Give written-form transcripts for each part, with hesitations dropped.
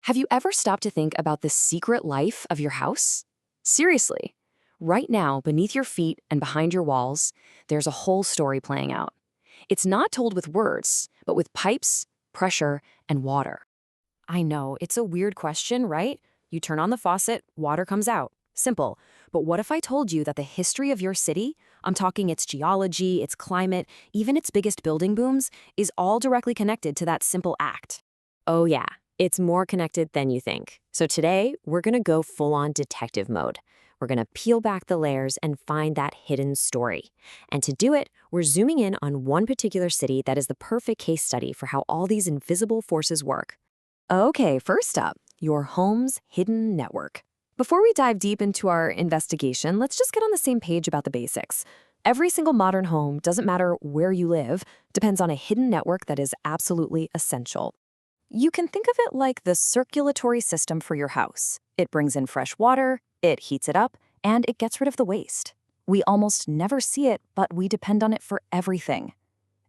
Have you ever stopped to think about the secret life of your house? Seriously, right now, beneath your feet and behind your walls, there's a whole story playing out. It's not told with words, but with pipes, pressure, and water. I know, it's a weird question, right? You turn on the faucet, water comes out. Simple. But what if I told you that the history of your city, I'm talking its geology, its climate, even its biggest building booms, is all directly connected to that simple act? Oh yeah, it's more connected than you think. So today, we're gonna go full-on detective mode. We're gonna peel back the layers and find that hidden story. And to do it, we're zooming in on one particular city that is the perfect case study for how all these invisible forces work. Okay, first up, your home's hidden network. Before we dive deep into our investigation, let's just get on the same page about the basics. Every single modern home, doesn't matter where you live, depends on a hidden network that is absolutely essential. You can think of it like the circulatory system for your house. It brings in fresh water, it heats it up, and it gets rid of the waste. We almost never see it, but we depend on it for everything.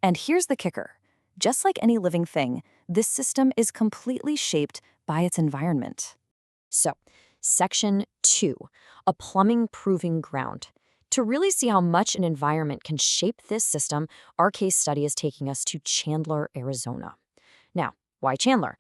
And here's the kicker. Just like any living thing, this system is completely shaped by its environment. So, Section 2, a plumbing proving ground. To really see how much an environment can shape this system, our case study is taking us to Chandler, Arizona. Now, why Chandler?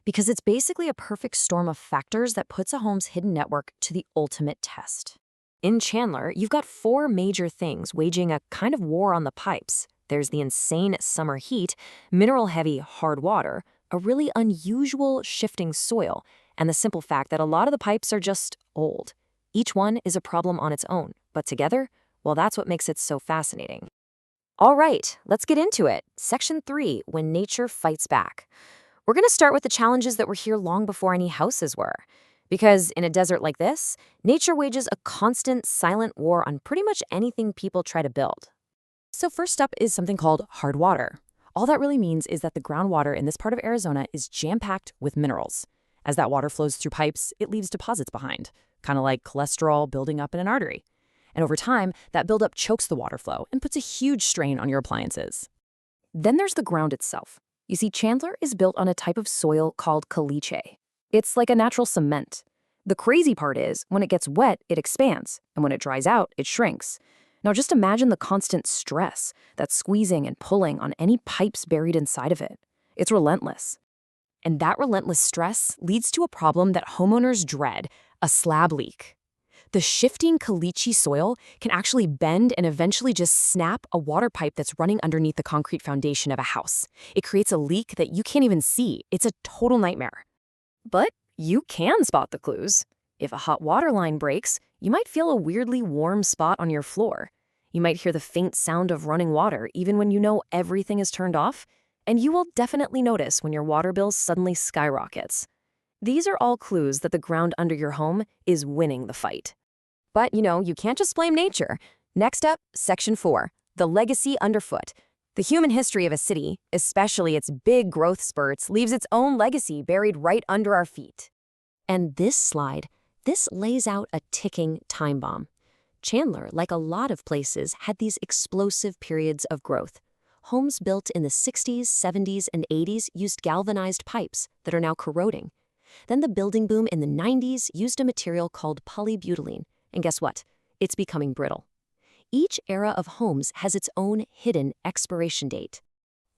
Because it's basically a perfect storm of factors that puts a home's hidden network to the ultimate test. In Chandler, you've got four major things waging a kind of war on the pipes. There's the insane summer heat, mineral-heavy hard water, a really unusual shifting soil, and the simple fact that a lot of the pipes are just old. Each one is a problem on its own, but together, well, that's what makes it so fascinating. All right, let's get into it. Section 3, when nature fights back. We're going to start with the challenges that were here long before any houses were. Because in a desert like this, nature wages a constant, silent war on pretty much anything people try to build. So first up is something called hard water. All that really means is that the groundwater in this part of Arizona is jam-packed with minerals. As that water flows through pipes, it leaves deposits behind, kind of like cholesterol building up in an artery. And over time, that buildup chokes the water flow and puts a huge strain on your appliances. Then there's the ground itself. You see, Chandler is built on a type of soil called caliche. It's like a natural cement. The crazy part is, when it gets wet, it expands, and when it dries out, it shrinks. Now just imagine the constant stress, that squeezing and pulling on any pipes buried inside of it. It's relentless. And that relentless stress leads to a problem that homeowners dread, a slab leak. The shifting caliche soil can actually bend and eventually just snap a water pipe that's running underneath the concrete foundation of a house. It creates a leak that you can't even see. It's a total nightmare. But you can spot the clues. If a hot water line breaks, you might feel a weirdly warm spot on your floor. You might hear the faint sound of running water even when you know everything is turned off. And you will definitely notice when your water bill suddenly skyrockets. These are all clues that the ground under your home is winning the fight. But, you can't just blame nature. Next up, Section 4, the legacy underfoot. The human history of a city, especially its big growth spurts, leaves its own legacy buried right under our feet. And this lays out a ticking time bomb. Chandler, like a lot of places, had these explosive periods of growth. Homes built in the 60s, 70s, and 80s used galvanized pipes that are now corroding. Then the building boom in the 90s used a material called polybutylene. And guess what? It's becoming brittle. Each era of homes has its own hidden expiration date.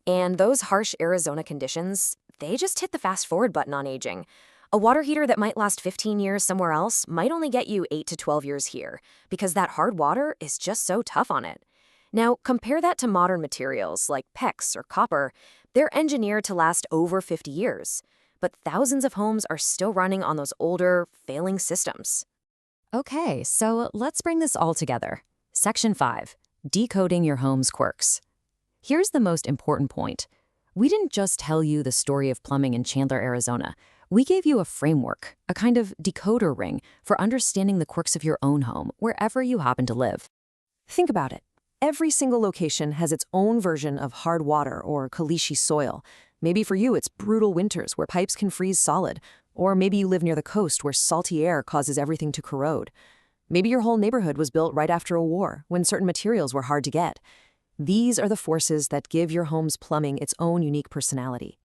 And those harsh Arizona conditions, they just hit the fast-forward button on aging. A water heater that might last 15 years somewhere else might only get you 8 to 12 years here, because that hard water is just so tough on it. Now, compare that to modern materials like PEX or copper. They're engineered to last over 50 years. But thousands of homes are still running on those older, failing systems. Okay, so let's bring this all together. Section 5, decoding your home's quirks. Here's the most important point. We didn't just tell you the story of plumbing in Chandler, Arizona. We gave you a framework, a kind of decoder ring for understanding the quirks of your own home, wherever you happen to live. Think about it. Every single location has its own version of hard water or caliche soil. Maybe for you it's brutal winters where pipes can freeze solid, or maybe you live near the coast where salty air causes everything to corrode. Maybe your whole neighborhood was built right after a war, when certain materials were hard to get. These are the forces that give your home's plumbing its own unique personality.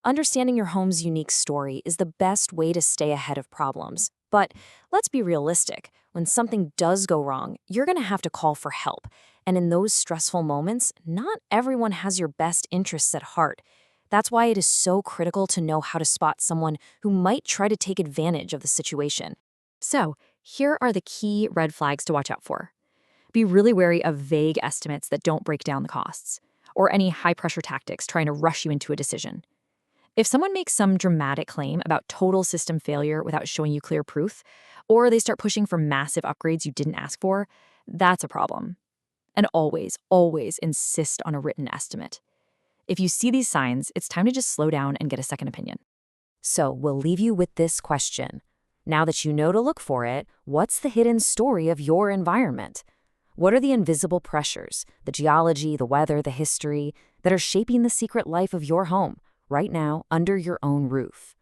Understanding your home's unique story is the best way to stay ahead of problems. But let's be realistic. When something does go wrong, you're going to have to call for help. And in those stressful moments, not everyone has your best interests at heart. That's why it is so critical to know how to spot someone who might try to take advantage of the situation. So, here are the key red flags to watch out for. Be really wary of vague estimates that don't break down the costs, or any high-pressure tactics trying to rush you into a decision. If someone makes some dramatic claim about total system failure without showing you clear proof, or they start pushing for massive upgrades you didn't ask for, that's a problem. And always, always insist on a written estimate. If you see these signs, it's time to just slow down and get a second opinion. So we'll leave you with this question. Now that you know to look for it, what's the hidden story of your environment? What are the invisible pressures, the geology, the weather, the history, that are shaping the secret life of your home, right now under your own roof?